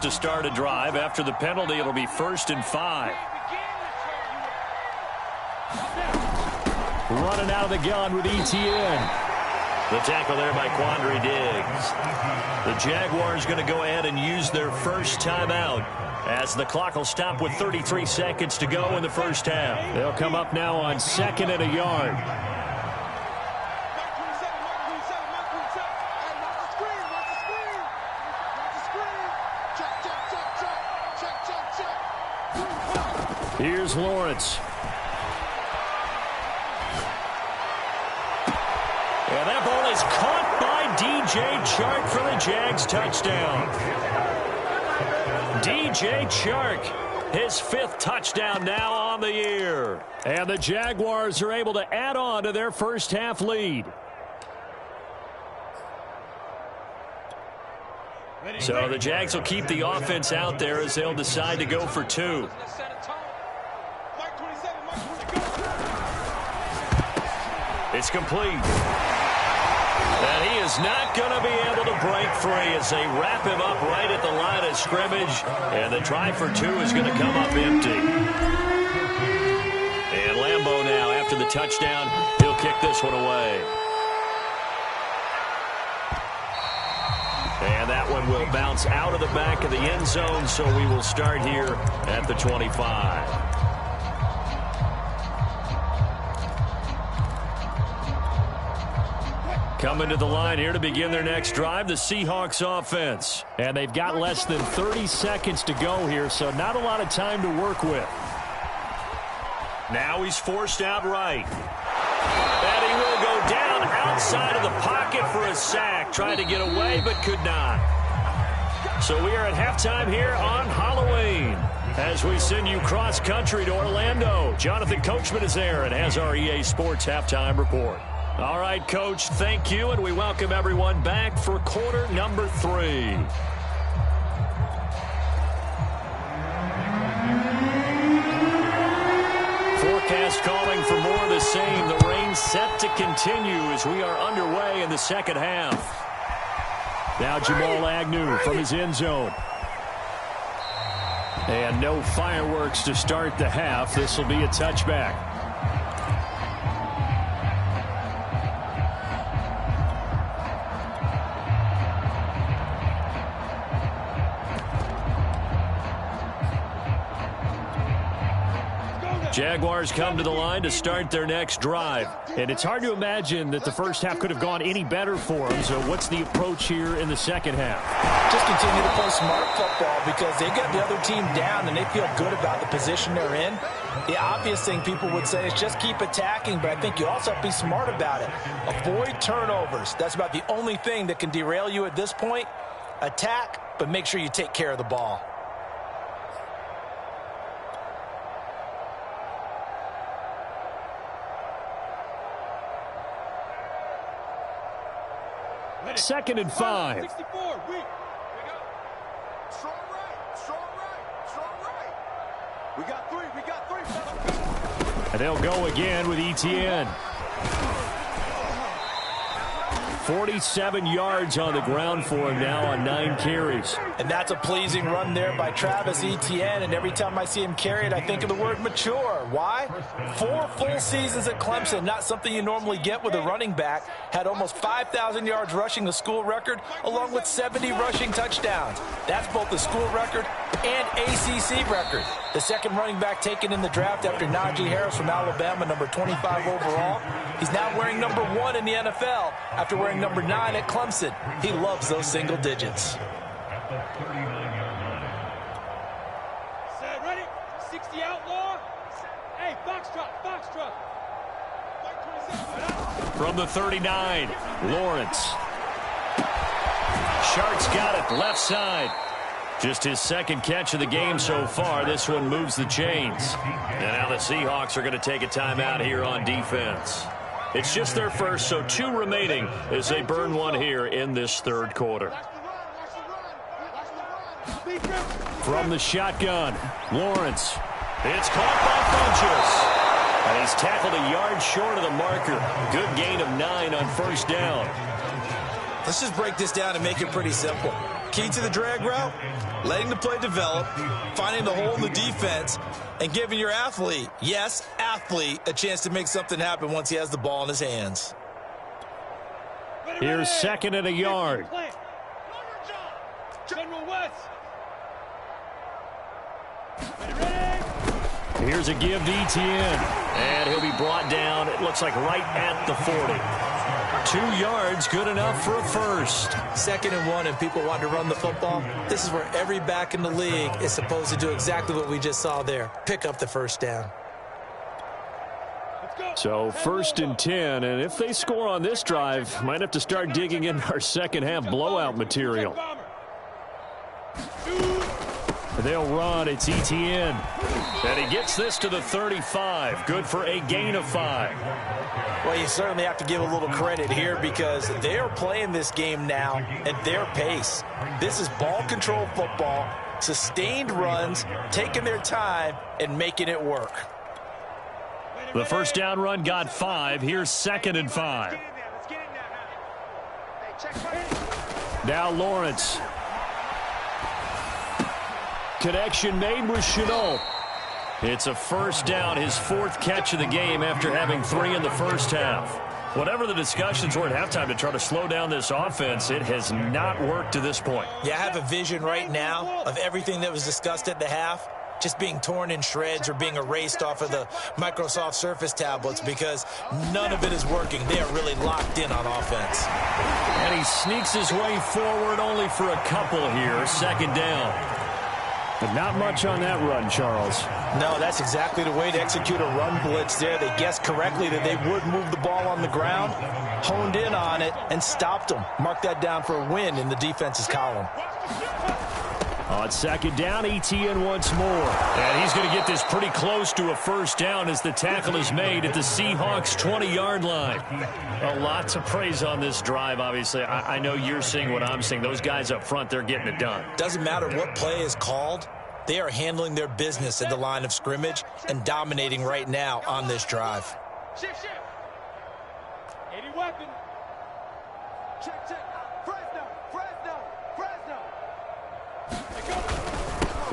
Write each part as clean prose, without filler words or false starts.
To start a drive. After the penalty, it'll be 1st and 5. Running out of the gun with ETN. The tackle there by Quandre Diggs. The Jaguars going to go ahead and use their first timeout as the clock will stop with 33 seconds to go in the first half. They'll come up now on 2nd and a yard. Here's Lawrence. And that ball is caught by DJ Chark for the Jags touchdown. DJ Chark, his 5th touchdown now on the year. And the Jaguars are able to add on to their first half lead. So the Jags will keep the offense out there as they'll decide to go for 2. It's complete. And he is not going to be able to break free as they wrap him up right at the line of scrimmage. And the try for 2 is going to come up empty. And Lambeau now, after the touchdown, he'll kick this one away. And that one will bounce out of the back of the end zone, so we will start here at the 25. Coming to the line here to begin their next drive, the Seahawks offense. And they've got less than 30 seconds to go here, so not a lot of time to work with. Now he's forced out right. And he will go down outside of the pocket for a sack. Tried to get away, but could not. So we are at halftime here on Halloween as we send you cross-country to Orlando. Jonathan Coachman is there and has our EA Sports halftime report. All right, Coach, thank you, and we welcome everyone back for quarter number 3. Forecast calling for more of the same. The rain set to continue as we are underway in the second half. Now Jamal Agnew from his end zone. And no fireworks to start the half. This will be a touchback. Jaguars come to the line to start their next drive. And it's hard to imagine that the first half could have gone any better for them. So what's the approach here in the second half? Just continue to play smart football because they get the other team down and they feel good about the position they're in. The obvious thing people would say is just keep attacking, but I think you also have to be smart about it. Avoid turnovers. That's about the only thing that can derail you at this point. Attack, but make sure you take care of the ball. Second and 5. 64. We go. Strong right. Strong right. Strong right. We got 3. And they'll go again with ETN. 47 yards on the ground for him now on 9 carries. And that's a pleasing run there by Travis Etienne. And every time I see him carry it, I think of the word mature. Why? 4 full seasons at Clemson, not something you normally get with a running back. Had almost 5,000 yards rushing, the school record, along with 70 rushing touchdowns. That's both the school record and ACC record. The second running back taken in the draft after Najee Harris from Alabama, number 25 overall. He's now wearing number 1 in the NFL after wearing number 9 at Clemson. He loves those single digits. Set, ready? 60 outlaw. Hey, foxtrot. From the 39, Lawrence. Shark's got it, left side. Just his second catch of the game so far. This one moves the chains. And now the Seahawks are going to take a timeout here on defense. It's just their first, so 2 remaining as they burn one here in this third quarter. From the shotgun, Lawrence. It's caught by Funchess. And he's tackled a yard short of the marker. Good gain of 9 on first down. Let's just break this down and make it pretty simple. key to the drag route? Letting the play develop, finding the hole in the defense, and giving your athlete, yes, athlete, a chance to make something happen once he has the ball in his hands. Here's second and a yard. General West. Here's a give to Etienne. And he'll be brought down, it looks like right at the 40. 2 yards, good enough for a first. 2nd and 1, and people want to run the football. This is where every back in the league is supposed to do exactly what we just saw there. Pick up the first down. So 1st and 10, and if they score on this drive, might have to start digging in our second half blowout material. They'll run. It's Etienne. And he gets this to the 35. Good for a gain of 5. Well, you certainly have to give a little credit here because they're playing this game now at their pace. This is ball control football, sustained runs, taking their time, and making it work. The first down run got 5. Here's 2nd and 5. Now Lawrence. Connection made with Chenault. It's a first down, his 4th catch of the game after having 3 in the first half. Whatever the discussions were at halftime to try to slow down this offense, it has not worked to this point. Yeah, I have a vision right now of everything that was discussed at the half just being torn in shreds or being erased off of the Microsoft Surface tablets because none of it is working. They are really locked in on offense. And he sneaks his way forward only for a couple here. 2nd down. But not much on that run, Charles. No, that's exactly the way to execute a run blitz there. They guessed correctly that they would move the ball on the ground, honed in on it, and stopped them. Mark that down for a win in the defense's column. On 2nd down, Etienne once more. And he's going to get this pretty close to a first down as the tackle is made at the Seahawks' 20-yard line. A lot to praise on this drive, obviously. I know you're seeing what I'm seeing. Those guys up front, they're getting it done. Doesn't matter what play is called. They are handling their business at the line of scrimmage and dominating right now on this drive. Shift. 80 weapon. Check. Fresno.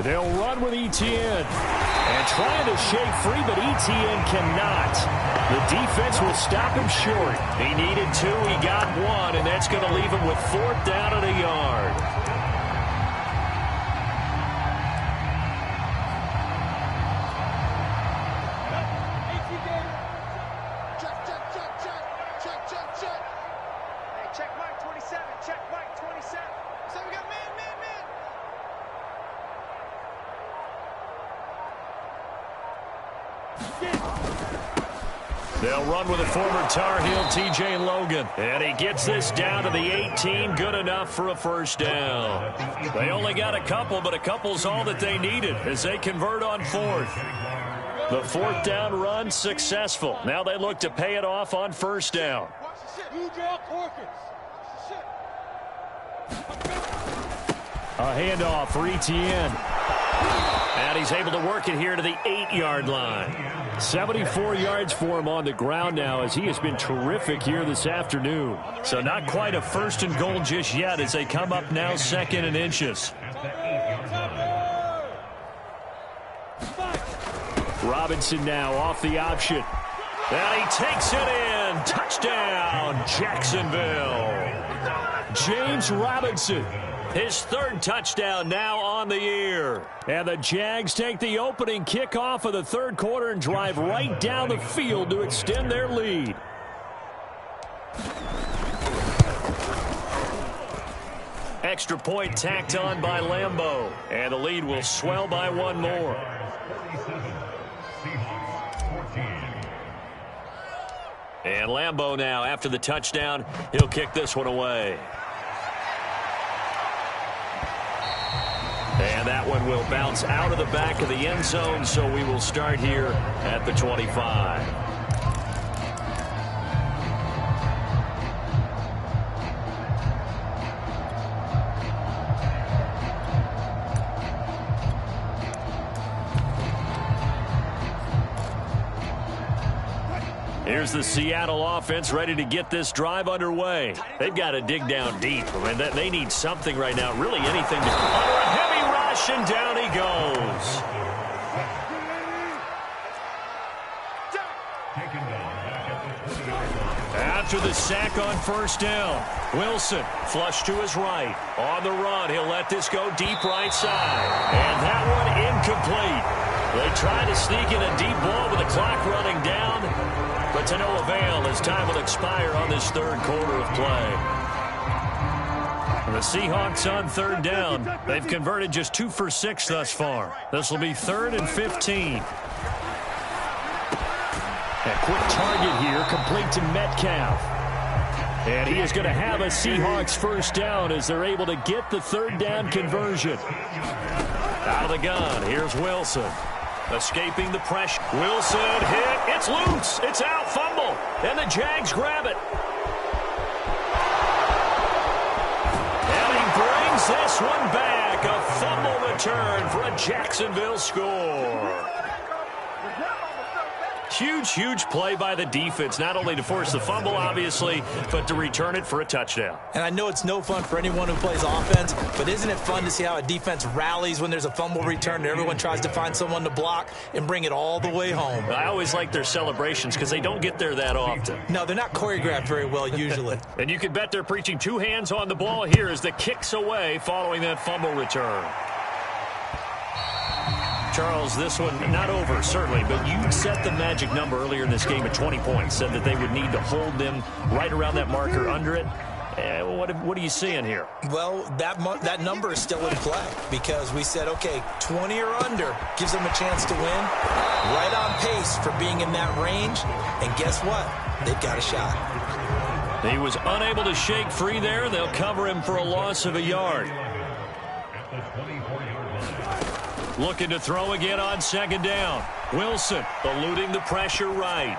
They'll run with Etienne. And trying to shake free, but Etienne cannot. The defense will stop him short. He needed 2, he got 1, and that's going to leave him with 4th down and a yard. They'll run with a former Tar Heel, T.J. Logan. And he gets this down to the 18. Good enough for a first down. They only got a couple, but a couple's all that they needed as they convert on 4th. The 4th down run successful. Now they look to pay it off on first down. A handoff for Etienne. And he's able to work it here to the 8-yard line. 74 yards for him on the ground now as he has been terrific here this afternoon. So not quite a 1st and goal just yet as they come up now 2nd and inches. Robinson now off the option. And he takes it in. Touchdown, Jacksonville. James Robinson. His 3rd touchdown now on the year. And the Jags take the opening kickoff of the 3rd quarter and drive right down the field to extend their lead. Extra point tacked on by Lambeau. And the lead will swell by 1 more. And Lambeau now, after the touchdown, he'll kick this one away. And that one will bounce out of the back of the end zone, so we will start here at the 25. Here's the Seattle offense ready to get this drive underway. They've got to dig down deep. I mean, they need something right now, really anything. Under a heavy rush, and down he goes. After the sack on first down, Wilson flush to his right. On the run, he'll let this go deep right side. And that one incomplete. They try to sneak in a deep ball with the clock running down, but to no avail as time will expire on this third quarter of play. And the Seahawks on third down. They've converted just 2 for 6 thus far. This will be 3rd and 15. A quick target here, complete to Metcalf. And he is going to have a Seahawks first down as they're able to get the third down conversion. Out of the gun, here's Wilson. Escaping the pressure. Wilson hit. It's loose. It's out. Fumble. And the Jags grab it. And he brings this one back. A fumble return for a Jacksonville score. Huge play by the defense, not only to force the fumble, obviously, but to return it for a touchdown. And I know it's no fun for anyone who plays offense, but isn't it fun to see how a defense rallies when there's a fumble return and everyone tries to find someone to block and bring it all the way home? I always like their celebrations because they don't get there that often. No, they're not choreographed very well usually. And you can bet they're preaching 2 hands on the ball here as the kick's away following that fumble return. Charles, this one not over, certainly, but you set the magic number earlier in this game at 20 points, said that they would need to hold them right around that marker under it. What are you seeing here? Well, that number is still in play because we said, okay, 20 or under gives them a chance to win. Right on pace for being in that range. And guess what? They've got a shot. He was unable to shake free there. They'll cover him for a loss of a yard. Looking to throw again on second down. Wilson eluding the pressure right.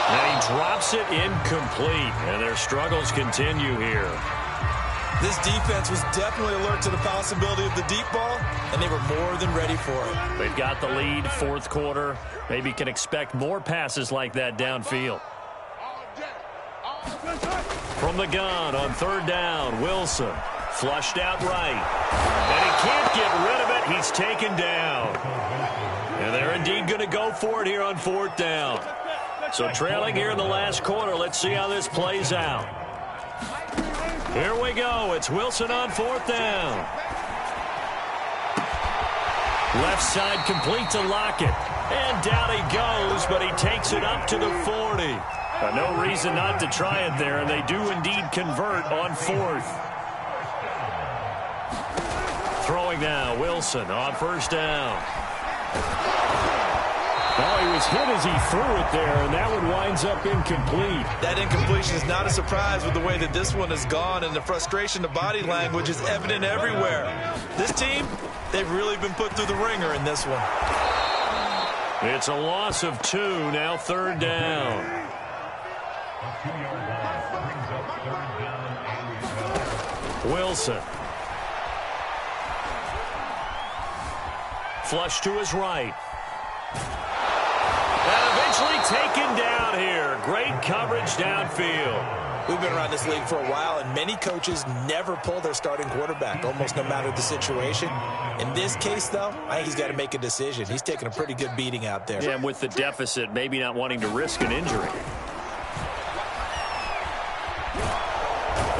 And he drops it incomplete. And their struggles continue here. This defense was definitely alert to the possibility of the deep ball, and they were more than ready for it. They've got the lead, fourth quarter. Maybe can expect more passes like that downfield. From the gun on third down, Wilson. Flushed out right. And he can't get rid of it. He's taken down. And they're indeed going to go for it here on fourth down. So trailing here in the last quarter. Let's see how this plays out. Here we go. It's Wilson on fourth down. Left side complete to Lockett. And down he goes, but he takes it up to the 40. No reason not to try it there, and they do indeed convert on fourth. Throwing now, Wilson on first down. Oh, he was hit as he threw it there, and that one winds up incomplete. That incompletion is not a surprise with the way that this one has gone, and the frustration, the body language is evident everywhere. This team, they've really been put through the ringer in this one. It's a loss of 2, now third down. Wilson. Flush to his right. And eventually taken down here. Great coverage downfield. We've been around this league for a while, and many coaches never pull their starting quarterback, almost no matter the situation. In this case, though, I think he's got to make a decision. He's taking a pretty good beating out there. Yeah, and with the deficit, maybe not wanting to risk an injury.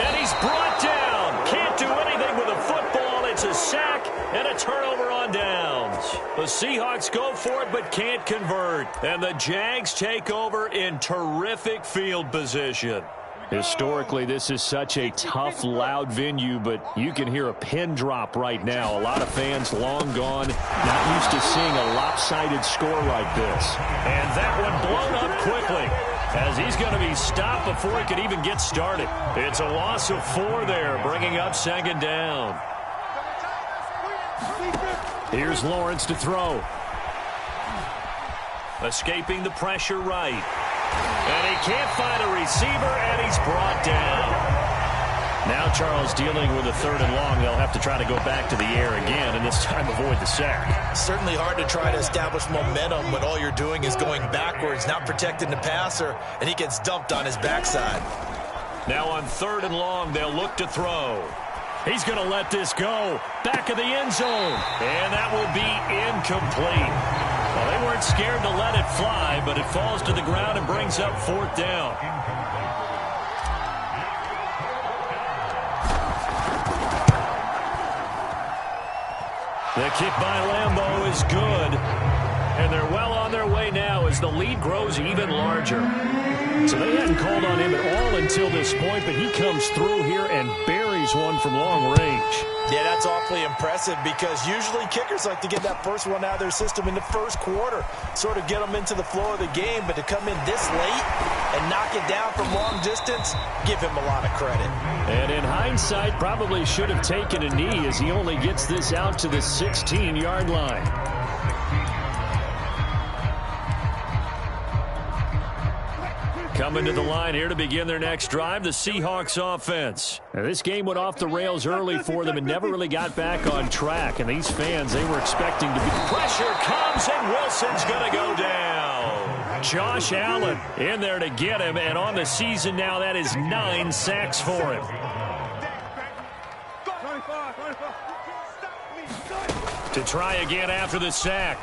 And he's brought down. Can't do anything with a football. It's a sack and a turnover on downs. The Seahawks go for it but can't convert. And the Jags take over in terrific field position. Historically, this is such a tough, loud venue, but you can hear a pin drop right now. A lot of fans long gone, not used to seeing a lopsided score like this. And that one blown up quickly as he's going to be stopped before he could even get started. It's a loss of 4 there, bringing up second down. Here's Lawrence to throw. Escaping the pressure right. And he can't find a receiver, and he's brought down. Now Charles dealing with a 3rd and long. They'll have to try to go back to the air again, and this time avoid the sack. Certainly hard to try to establish momentum when all you're doing is going backwards, not protecting the passer, and he gets dumped on his backside. Now on 3rd and long, they'll look to throw. He's going to let this go. Back of the end zone. And that will be incomplete. Well, they weren't scared to let it fly, but it falls to the ground and brings up 4th down. The kick by Lambeau is good. And they're well on their way now as the lead grows even larger. So they hadn't called on him at all until this point, but he comes through here and buries one from long range. Yeah, that's awfully impressive because usually kickers like to get that first one out of their system in the first quarter, sort of get them into the flow of the game, but to come in this late and knock it down from long distance, give him a lot of credit. And in hindsight, probably should have taken a knee as he only gets this out to the 16-yard line. Coming to the line here to begin their next drive, the Seahawks offense. Now, this game went off the rails early for them and never really got back on track. And these fans, they were expecting to be... Pressure comes and Wilson's going to go down. Josh Allen in there to get him. And on the season now, that is 9 sacks for him. To try again after the sack.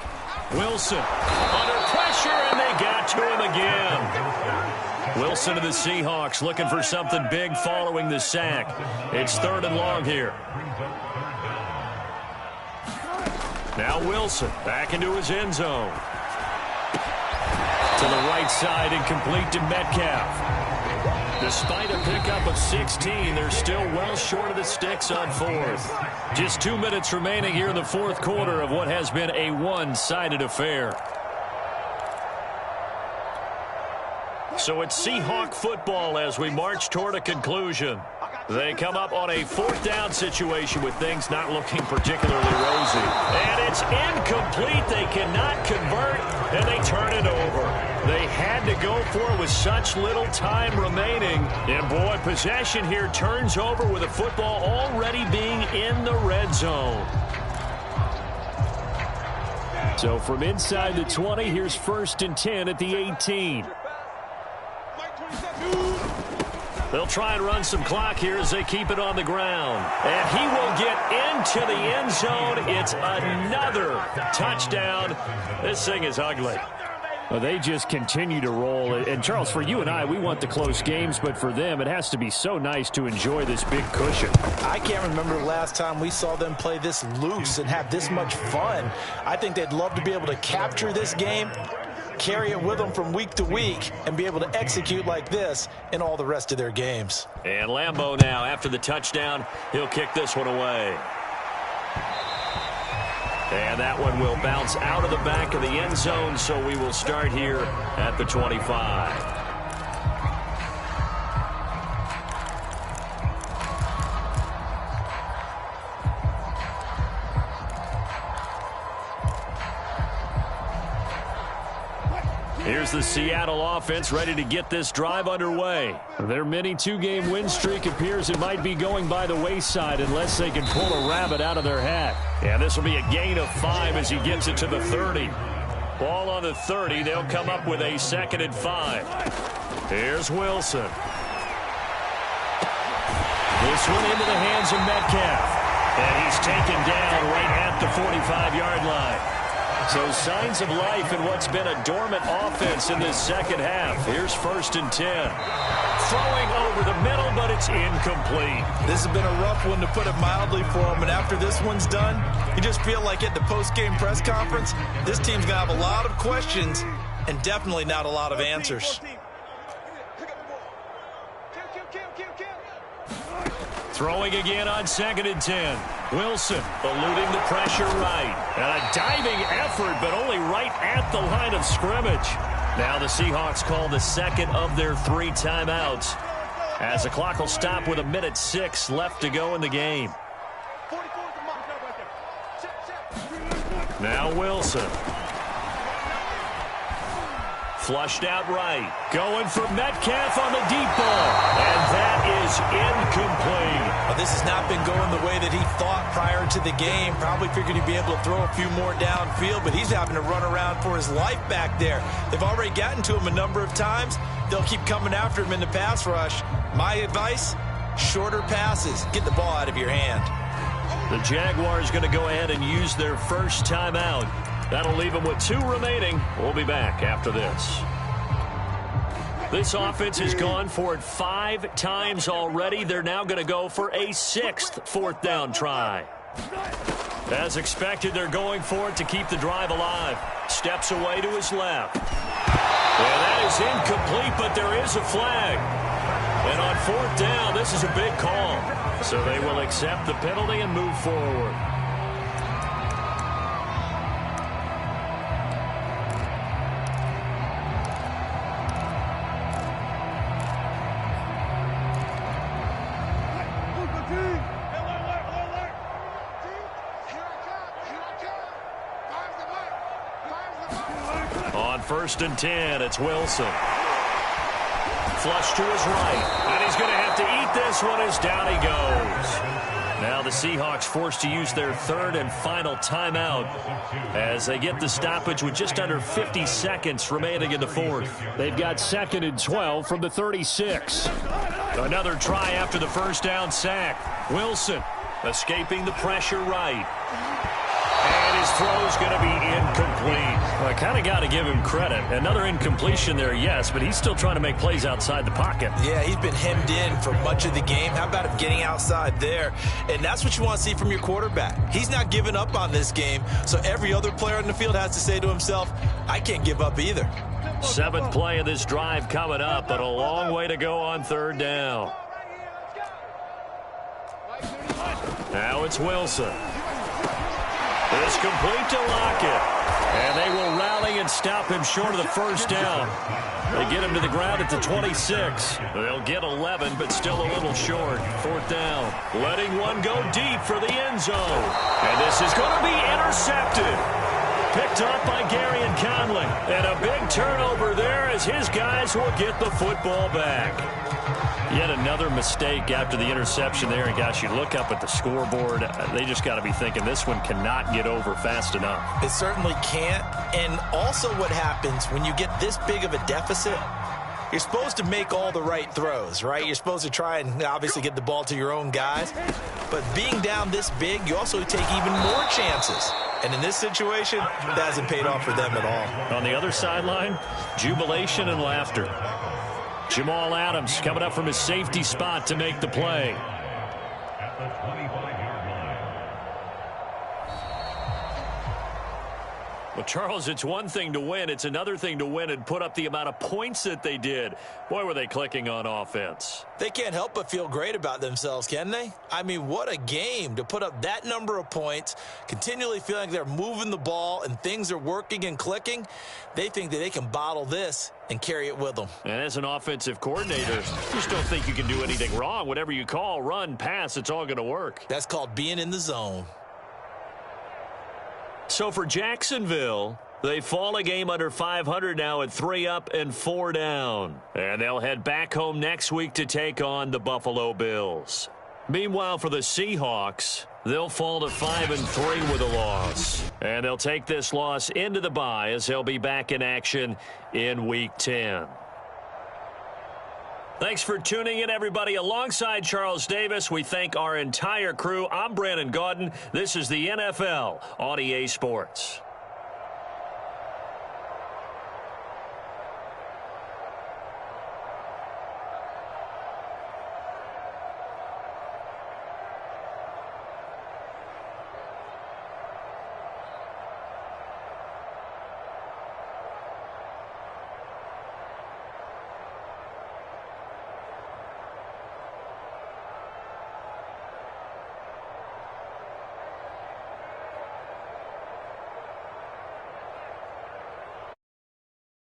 Wilson under pressure, and they got to him again. Wilson to the Seahawks looking for something big following the sack. It's 3rd and long here. Now Wilson back into his end zone. To the right side and complete to Metcalf. Despite a pickup of 16, they're still well short of the sticks on 4th. Just 2 minutes remaining here in the 4th quarter of what has been a one-sided affair. So it's Seahawk football as we march toward a conclusion. They come up on a 4th down situation with things not looking particularly rosy. And it's incomplete. They cannot convert, and they turn it over. They had to go for it with such little time remaining. And, boy, possession here turns over with the football already being in the red zone. So from inside the 20, here's 1st and 10 at the 18. They'll try and run some clock here as they keep it on the ground. And he will get into the end zone. It's another touchdown. This thing is ugly. Well, they just continue to roll. And, Charles, for you and I, we want the close games, but for them, it has to be so nice to enjoy this big cushion. I can't remember the last time we saw them play this loose and have this much fun. I think they'd love to be able to capture this game, carry it with them from week to week, and be able to execute like this in all the rest of their games. And Lambeau now, after the touchdown, he'll kick this one away. And that one will bounce out of the back of the end zone, so we will start here at the 25. Here's the Seattle offense ready to get this drive underway. Their mini 2-game win streak appears it might be going by the wayside unless they can pull a rabbit out of their hat. And this will be a gain of 5 as he gets it to the 30. Ball on the 30. They'll come up with a 2nd and 5. Here's Wilson. This one into the hands of Metcalf. And he's taken down right at the 45-yard line. So signs of life in what's been a dormant offense in this second half. Here's 1st and 10. Throwing over the middle, but it's incomplete. This has been a rough one, to put it mildly, for him. And after this one's done, you just feel like at the post-game press conference, this team's going to have a lot of questions and definitely not a lot of answers. Throwing again on 2nd and 10. Wilson eluding the pressure right. And a diving effort, but only right at the line of scrimmage. Now the Seahawks call the 2nd of their 3 timeouts, as the clock will stop with 1:06 left to go in the game. Now Wilson. Flushed out right. Going for Metcalf on the deep ball. And that is incomplete. Well, this has not been going the way that he thought prior to the game. Probably figured he'd be able to throw a few more downfield, but he's having to run around for his life back there. They've already gotten to him a number of times. They'll keep coming after him in the pass rush. My advice, shorter passes. Get the ball out of your hand. The Jaguars going to go ahead and use their first timeout. That'll leave them with 2 remaining. We'll be back after this. This offense has gone for it 5 times already. They're now going to go for a 6th 4th down try. As expected, they're going for it to keep the drive alive. Steps away to his left. And that is incomplete, but there is a flag. And on 4th down, this is a big call. So they will accept the penalty and move forward. On 1st and 10, it's Wilson. Flush to his right. And he's going to have to eat this one as down he goes. Now the Seahawks forced to use their 3rd and final timeout as they get the stoppage with just under 50 seconds remaining in the 4th. They've got 2nd and 12 from the 36. Another try after the 1st down sack. Wilson escaping the pressure right. And his throw's going to be incomplete. Well, I kind of got to give him credit. Another incompletion there, yes, but he's still trying to make plays outside the pocket. Yeah, he's been hemmed in for much of the game. How about him getting outside there? And that's what you want to see from your quarterback. He's not giving up on this game, so every other player in the field has to say to himself, I can't give up either. 7th play of this drive coming up, but a long way to go on 3rd down. Now it's Wilson. It's complete to Lockett. And they will rally and stop him short of the 1st down. They get him to the ground at the 26. They'll get 11, but still a little short. 4th down. Letting one go deep for the end zone. And this is going to be intercepted. Picked up by Gary and Conley. And a big turnover there as his guys will get the football back. Yet another mistake after the interception there. And, gosh, you look up at the scoreboard. They just got to be thinking this one cannot get over fast enough. It certainly can't. And also what happens when you get this big of a deficit, you're supposed to make all the right throws, right? You're supposed to try and obviously get the ball to your own guys. But being down this big, you also take even more chances. And in this situation, that hasn't paid off for them at all. On the other sideline, jubilation and laughter. Jamal Adams coming up from his safety spot to make the play. At the 25-yard line. Well, Charles, it's one thing to win. It's another thing to win and put up the amount of points that they did. Boy, were they clicking on offense. They can't help but feel great about themselves, can they? I mean, what a game to put up that number of points, continually feeling like they're moving the ball and things are working and clicking. They think that they can bottle this and carry it with them. And as an offensive coordinator, you just don't think you can do anything wrong. Whatever you call, run, pass, it's all going to work. That's called being in the zone. So for Jacksonville, they fall a game under 500 now at 3 up and 4 down. And they'll head back home next week to take on the Buffalo Bills. Meanwhile, for the Seahawks, they'll fall to 5 and 3 with a loss. And they'll take this loss into the bye as they'll be back in action in Week 10. Thanks for tuning in, everybody. Alongside Charles Davis, we thank our entire crew. I'm Brandon Gaudin. This is the NFL on EA Sports.